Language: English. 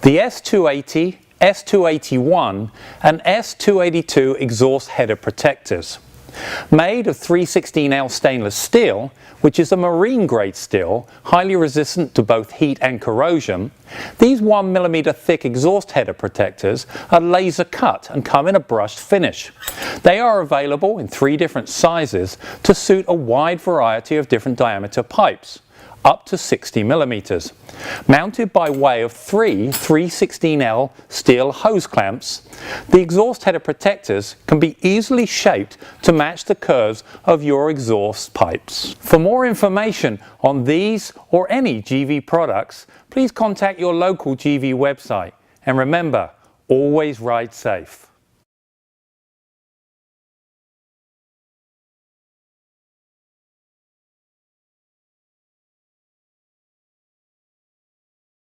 The S280, S281 and S282 exhaust header protectors. Made of 316L stainless steel, which is a marine grade steel, highly resistant to both heat and corrosion, these 1mm thick exhaust header protectors are laser cut and come in a brushed finish. They are available in 3 different sizes to suit a wide variety of different diameter pipes, up to 60mm. Mounted by way of 3 316L steel hose clamps, the exhaust header protectors can be easily shaped to match the curves of your exhaust pipes. For more information on these or any GIVI products, please contact your local GIVI website. And remember, always ride safe.